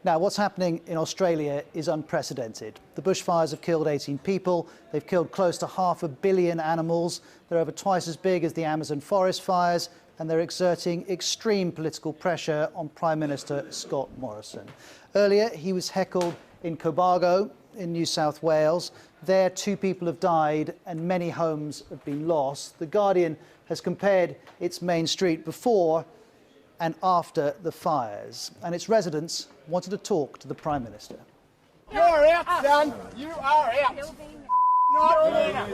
Now, what's happening in Australia is unprecedented. The bushfires have killed 18 people. They've killed close to 500 million animals. They're over twice as big as the Amazon forest fires, and they're exerting extreme political pressure on Prime Minister Scott Morrison. Earlier, he was heckled in Cobargo in New South Wales. There, 2 people have died and many homes have been lost. The Guardian has compared its main street before and after the fires, and its residents wanted to talk to the Prime Minister. You're out, son. You are out. Not winner.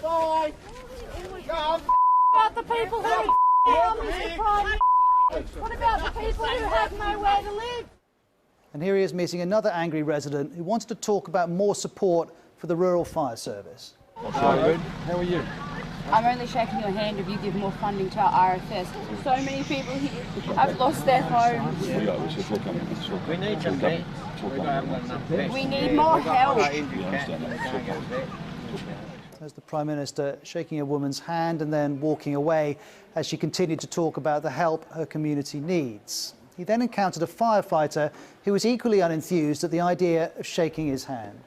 Bye. Come. What about the people who are Mr. Prime Minister? What about the people who have nowhere to live? And here he is meeting another angry resident who wanted to talk about more support for the Rural Fire Service. Hello. How are you? I'm only shaking your hand if you give more funding to our RFS. So many people here have lost their homes. We need some beds. We don't have enough beds. We need more help. There's the Prime Minister shaking a woman's hand and then walking away as she continued to talk about the help her community needs. He then encountered a firefighter who was equally unenthused at the idea of shaking his hand.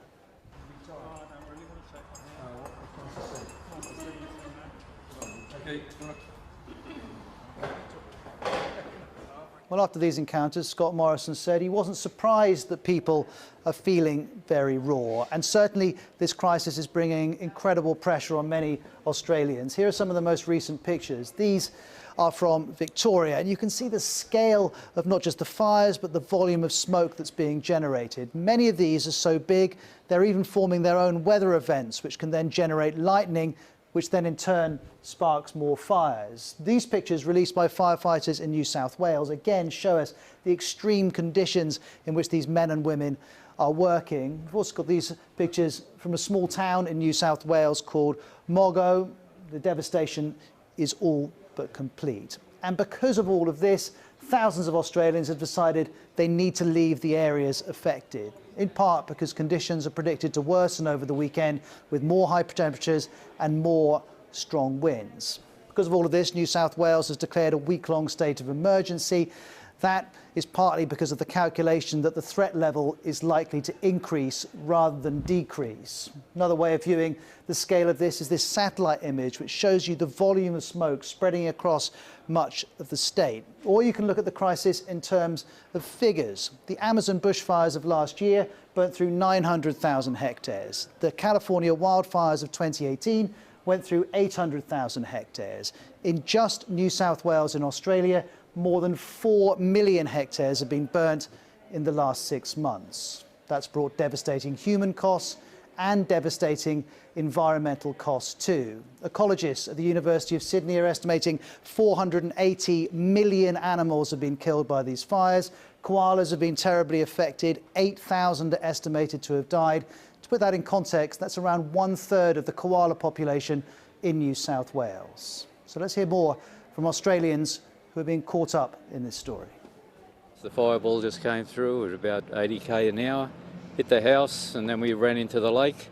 Well, after these encounters, Scott Morrison said he wasn't surprised that people are feeling very raw. And certainly this crisis is bringing incredible pressure on many Australians. Here are some of the most recent pictures. These are from Victoria, and you can see the scale of not just the fires, but the volume of smoke that's being generated. Many of these are so big, they're even forming their own weather events, which can then generate lightning, which then in turn sparks more fires. These pictures released by firefighters in New South Wales again show us the extreme conditions in which these men and women are working. We've also got these pictures from a small town in New South Wales called Mogo. The devastation is all but complete. And because of all of this, thousands of Australians have decided they need to leave the areas affected, in part because conditions are predicted to worsen over the weekend with more high temperatures and more strong winds. Because of all of this, New South Wales has declared a week-long state of emergency. That is partly because of the calculation that the threat level is likely to increase rather than decrease. Another way of viewing the scale of this is this satellite image, which shows you the volume of smoke spreading across much of the state. Or you can look at the crisis in terms of figures. The Amazon bushfires of last year burnt through 900,000 hectares. The California wildfires of 2018 went through 800,000 hectares. In just New South Wales in Australia, more than 4 million hectares have been burnt in the last 6 months. That's brought devastating human costs and devastating environmental costs too. Ecologists at the University of Sydney are estimating 480 million animals have been killed by these fires. Koalas have been terribly affected. 8,000 are estimated to have died. To put that in context, that's around 1/3 of the koala population in New South Wales. So let's hear more from Australians who are being caught up in this story. The fireball just came through at about 80k an hour, hit the house, and then we ran into the lake,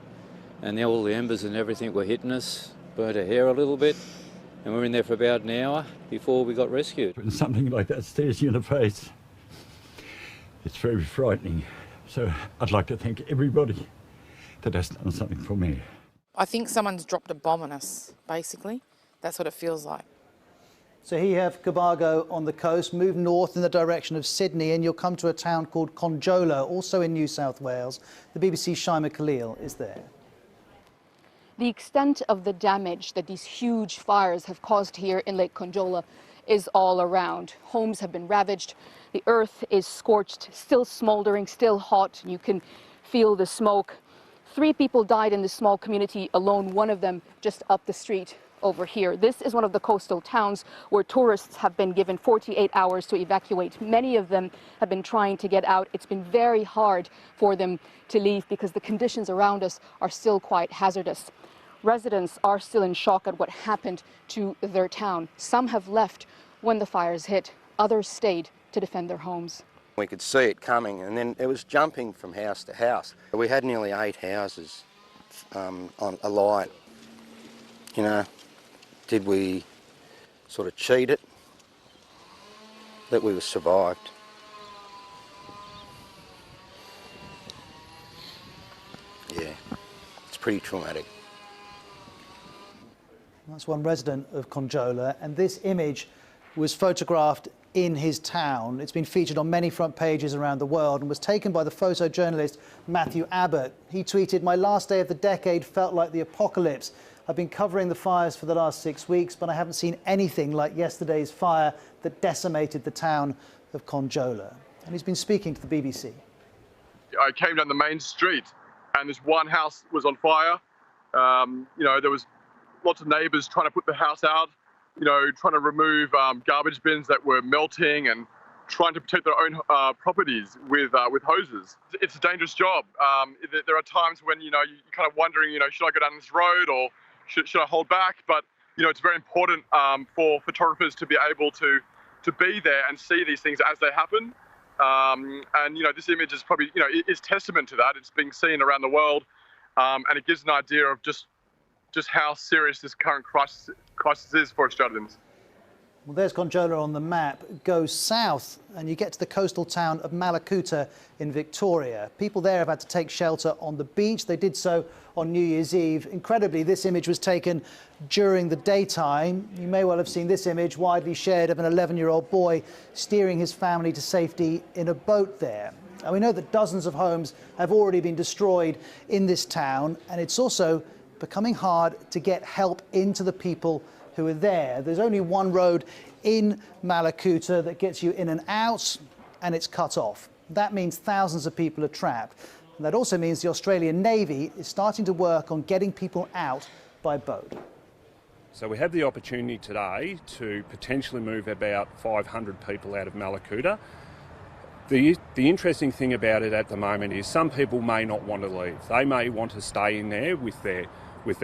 and all the embers and everything were hitting us, burnt our hair a little bit, and we were in there for about an hour before we got rescued. When something like that stares you in the face, it's very frightening. So I'd like to thank everybody that has done something for me. I think someone's dropped a bomb on us, basically. That's what it feels like. So here you have Cobargo on the coast. Move north in the direction of Sydney and you'll come to a town called Conjola, also in New South Wales. The BBC's Shaima Khalil is there. The extent of the damage that these huge fires have caused here in Lake Conjola is all around. Homes have been ravaged. The earth is scorched, still smoldering, still hot. You can feel the smoke. 3 people died in this small community alone, one of them just up the street over here. This is one of the coastal towns where tourists have been given 48 hours to evacuate. Many of them have been trying to get out. It's been very hard for them to leave because the conditions around us are still quite hazardous. Residents are still in shock at what happened to their town. Some have left when the fires hit. Others stayed to defend their homes. We could see it coming, and then it was jumping from house to house. We had nearly 8 houses on alight. You know, did we sort of cheat it that we were survived? pretty traumatic. That's one resident of Conjola, and this image was photographed in his town. It's been featured on many front pages around the world and was taken by the photojournalist Matthew Abbott. He tweeted, "My last day of the decade felt like the apocalypse. I've been covering the fires for the last 6 weeks, but I haven't seen anything like yesterday's fire that decimated the town of Conjola." And he's been speaking to the BBC. I came down the main street and this one house was on fire. You know, there was lots of neighbours trying to put the house out, you know, trying to remove garbage bins that were melting and trying to protect their own properties with hoses. It's a dangerous job. There are times when, you know, you're kind of wondering, you know, should I go down this road or should I hold back? But, you know, it's very important for photographers to be able to be there and see these things as they happen. And, you know, this image is probably, you know, is testament to that. It's being seen around the world, and it gives an idea of just how serious this current crisis is for Australians. Well, there's Conjola on the map. Go south and you get to the coastal town of Mallacoota in Victoria. People there have had to take shelter on the beach. They did so on New Year's Eve. Incredibly, this image was taken during the daytime. You may well have seen this image, widely shared, of an 11-year-old boy steering his family to safety in a boat there. And we know that dozens of homes have already been destroyed in this town, and it's also becoming hard to get help into the people who are there. There's only one road in Mallacoota that gets you in and out, and it's cut off. That means thousands of people are trapped. And that also means the Australian Navy is starting to work on getting people out by boat. So we have the opportunity today to potentially move about 500 people out of Mallacoota. The interesting thing about it at the moment is some people may not want to leave. They may want to stay in there with their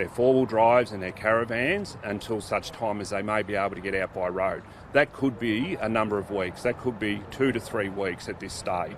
four-wheel drives and their caravans until such time as they may be able to get out by road. That could be a number of weeks. That could be 2 to 3 weeks at this stage.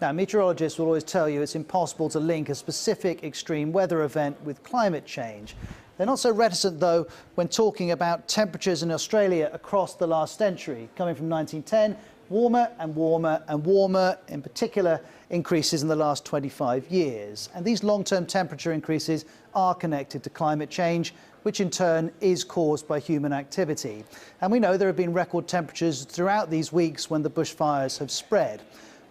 Now, meteorologists will always tell you it's impossible to link a specific extreme weather event with climate change. They're not so reticent, though, when talking about temperatures in Australia across the last century, coming from 1910, warmer and warmer and warmer, in particular increases in the last 25 years. And these long-term temperature increases are connected to climate change, which in turn is caused by human activity. And we know there have been record temperatures throughout these weeks when the bushfires have spread.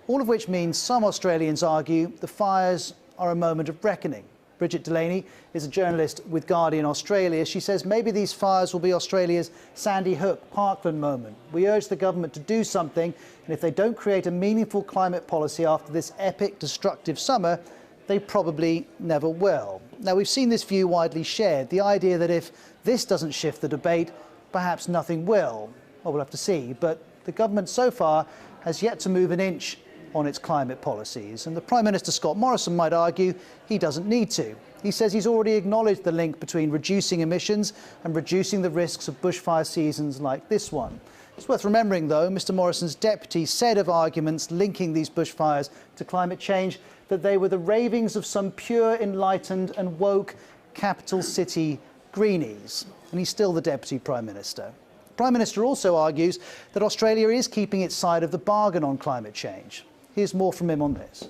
All of which means some Australians argue the fires are a moment of reckoning. Bridget Delaney is a journalist with Guardian Australia. She says maybe these fires will be Australia's Sandy Hook, Parkland moment. We urge the government to do something, and if they don't create a meaningful climate policy after this epic, destructive summer, they probably never will. Now, we've seen this view widely shared, the idea that if this doesn't shift the debate, perhaps nothing will. Well, we'll have to see, but the government so far has yet to move an inch on its climate policies. And the Prime Minister, Scott Morrison, might argue he doesn't need to. He says he's already acknowledged the link between reducing emissions and reducing the risks of bushfire seasons like this one. It's worth remembering, though, Mr Morrison's deputy said of arguments linking these bushfires to climate change that they were the ravings of some pure, enlightened and woke capital city greenies. And he's still the Deputy Prime Minister. The Prime Minister also argues that Australia is keeping its side of the bargain on climate change. Here's more from him on this.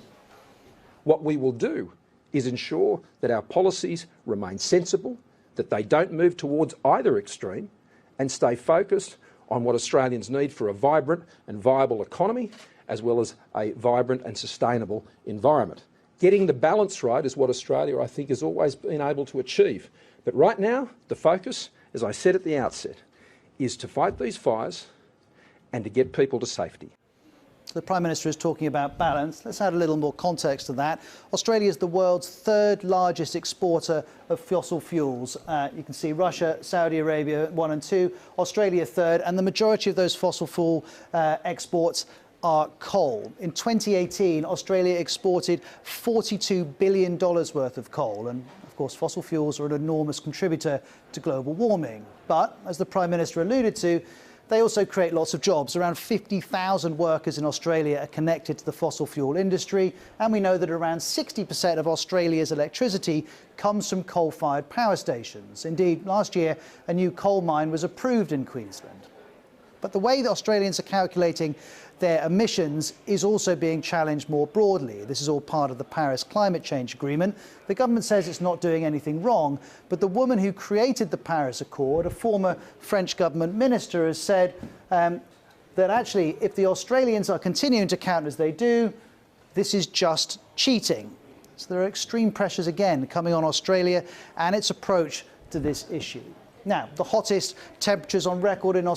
What we will do is ensure that our policies remain sensible, that they don't move towards either extreme, and stay focused on what Australians need for a vibrant and viable economy, as well as a vibrant and sustainable environment. Getting the balance right is what Australia, I think, has always been able to achieve. But right now, the focus, as I said at the outset, is to fight these fires and to get people to safety. The Prime Minister is talking about balance. Let's add a little more context to that. Australia is the world's third largest exporter of fossil fuels. You can see Russia, Saudi Arabia 1 and 2, Australia third, and the majority of those fossil fuel exports are coal. In 2018, Australia exported $42 billion worth of coal, and of course fossil fuels are an enormous contributor to global warming. But, as the Prime Minister alluded to, they also create lots of jobs. Around 50,000 workers in Australia are connected to the fossil fuel industry, and we know that around 60% of Australia's electricity comes from coal-fired power stations. Indeed, last year, a new coal mine was approved in Queensland. But the way that Australians are calculating their emissions is also being challenged more broadly. This is all part of the Paris Climate Change Agreement. The government says it's not doing anything wrong, but the woman who created the Paris Accord, a former French government minister, has said that actually, if the Australians are continuing to count as they do, this is just cheating. So there are extreme pressures again coming on Australia and its approach to this issue. Now, the hottest temperatures on record in Australia